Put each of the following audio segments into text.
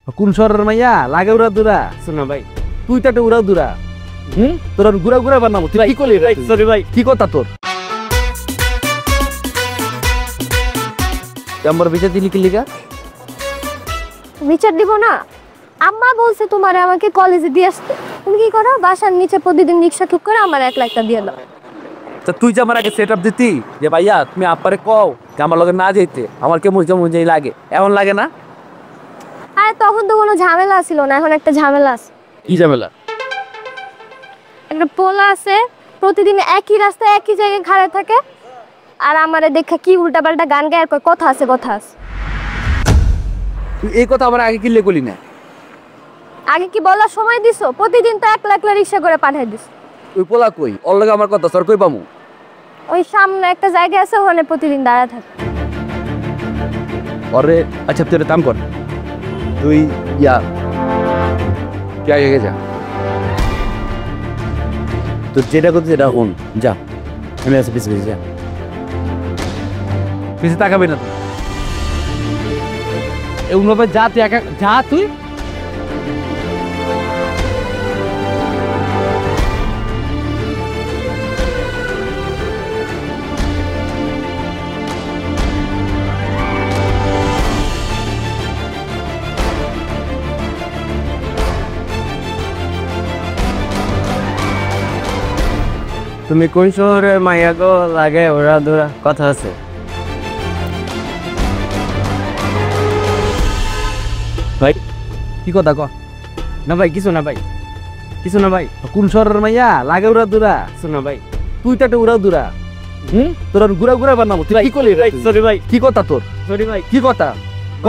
কোন শহরের মাইয়া লাগে উড়া দুরা শোনা ভাই তুই তো একটা উড়া দুরা তোর গুড়া গুড়া বানাবো তুই কি করলি সরি ভাই কি কথা তোর আমার বিচার দিলি কি লিগা বিচার দিব না আম্মা বলছে তোমারে আমাকে কলেজে দিয়ে আসতে তুমি কি করো বাসার নিচে প্রতিদিন রিকশা ঠিক করে আমার 1 লাখটা দিয়ে দাও তা তুই যে আমার আগে সেটআপ দিতি যে ভাইয়া তুমি আপারে কও যে আমার লগে না যাইতে আমার কেমন যেমন যেই লাগে এমন লাগে না আরে তখন তো কোনো ঝামেলা ছিল না এখন একটা ঝামেলা আছে কি ঝামেলা একটা পোলা আছে প্রতিদিন একই রাস্তায় একই জায়গায় খাড়া থাকে আর আমারে দেখা কি উল্টাপাল্টা গান গায় আর কয় কথা আছে তুই এই কথা আমার আগে কিনলে কলি না আগে কি বলার সময় দিছো প্রতিদিন তো 1 লাখ রিকশা করে পাঠাই দিছ ওই পোলা কই ওর লগে আমার কথা সর কই পামু ওই সামনে একটা জায়গা আছে ওখানে প্রতিদিন দাঁড়া থাকে আরে আচ্ছা তুই কাম কর তুই কে যা তো যেটা করতে যেটা হন যা আমি আছি পিছিয়ে যা পিছিয়ে তাকাবি না এগুলো যা তুই একা যা তুই তুমি কোন শহরের মাইয়া গো লাগে ওরা দোরা কথা আছে ভাই কি কথা ক না ভাই কিছু না ভাই কোন শহরের মাইয়া লাগে ওরা দোরা শোনা ভাই তুই তো একটা উড়া দুরা তোর গুড়া গুড়া বানাবো তুই কি করলি সরি ভাই কি কথা তোর সরি ভাই কি কথা ক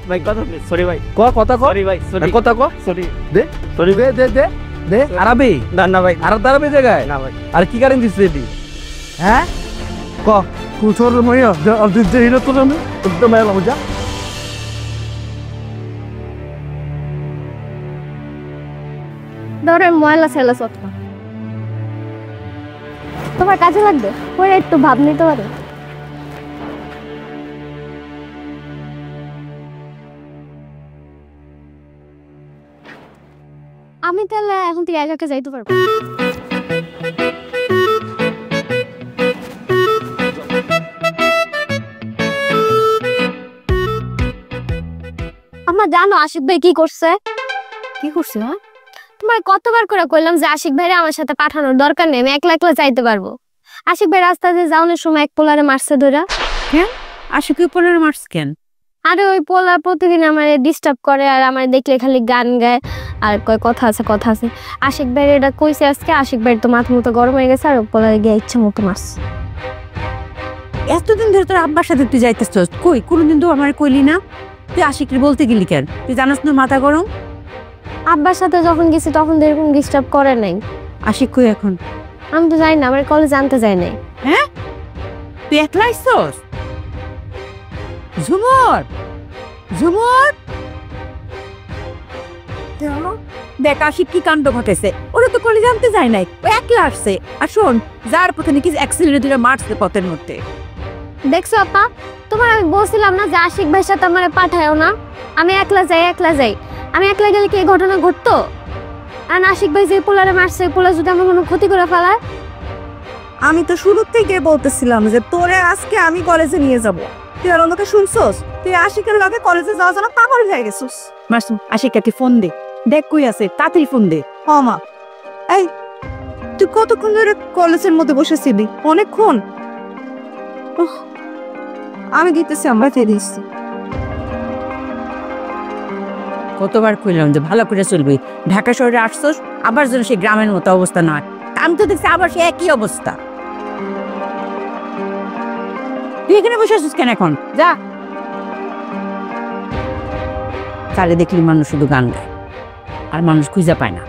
ভাই কথা সরি ভাই ক কথা ক সরি ভাই সরি কথা ক সরি দে সরি দে দে দে দে আরাবে না ভাই আর দাঁড়াবে জায়গায় না ভাই আর কি কারণ দিছিস এটি হ্যাঁ ক কুছর মাইয়া আর দিতে হিরো তো না একদম মাইয়া লাগা ধরে ময়লা ছেলে সত্য তোমার কাজে লাগবে পরে একটু ভাব নিতে পারো আমি তাহলে এখন থেকে একা একা যাইতে পারবো আমার জানো আশিক ভাই কি করছে তোমার কতবার করে কইলাম যে আশিক ভাইরে আমার সাথে পাঠানোর দরকার নেই আমি একলা একলা যাইতে পারবো আশিক ভাই রাস্তা দিয়ে যাওয়ানোর সময় এক পোলারে মারছে ধরা কেন আশিক পোলারে মারছে কেন আরে ওই পোলা প্রতিদিন আমারে ডিস্টার্ব করে আর আমার দেখলে খালি গান গায় আর কয় কথা আছে আশিক ভাইয়ের এটা কইছে আজকে আশিক ভাইয়ের তো মাথা মতো গরম হয়ে গেছে আর পোলা গিয়ে ইচ্ছা মতো মারছে এতদিন ধরে তোর আব্বার সাথে তুই যাইতেছস কই কোনোদিন তো আমার কইলি না তুই আশিকরে বলতে গেলি কেন তুই জানাস না মাথা গরম আব্বার সাথে যখন গেছি তখন তো এরকম ডিস্টার্ব করে নাই আশিক কই এখন আমি তো জানি না আমার কলেজ জানতে যাই নাই হ্যাঁ তুই একলা আইছস ঝুমুর দেখ আশিক কি কাণ্ড ঘটেছে ওরা তো কলেজ জানতে যায় নাই ও একলা আসছে আর শোন যার পথে নাকি অ্যাক্সিডেন্টে ধরে মারছে পথের মধ্যে দেখছো আপা তোমার আমি বলছিলাম না যে আশিক ভাইয়ের সাথে আমার পাঠায়ও না আমি একলা যাই আমি একলা গেলে কি এই ঘটনা ঘটতো আর আশিক ভাই যে পোলারে মারছে পোলা যদি আমার কোনো ক্ষতি করে ফেলায় আমি তো শুরু থেকে বলতেছিলাম যে তোরে আজকে আমি কলেজে নিয়ে যাব তুই আর অন্যকে শুনছস তুই আশিকের লগে কলেজে যাওয়ার জন্য পাগল হয়ে গেছিস মাসুম আশিককে ফোন দে দেখ কই আছে তাড়াতাড়ি ফোন দে মা এই তুই কতক্ষণ ধরে কলেজের মধ্যে বসেছিলি অনেকক্ষণ আমি দিতেছি আমরা দিচ্ছি কতবার কইলাম যে ভালো করে চলবি ঢাকা শহরে আসছস আবার যেন সেই গ্রামের মতো অবস্থা না হয় আমি তো দেখছি আবার সে একই অবস্থা তুই এখানে বসে আছিস কেন এখন যা তাহলে দেখলি মানুষ শুধু গান গায় আর মানুষ খুঁজে পায় না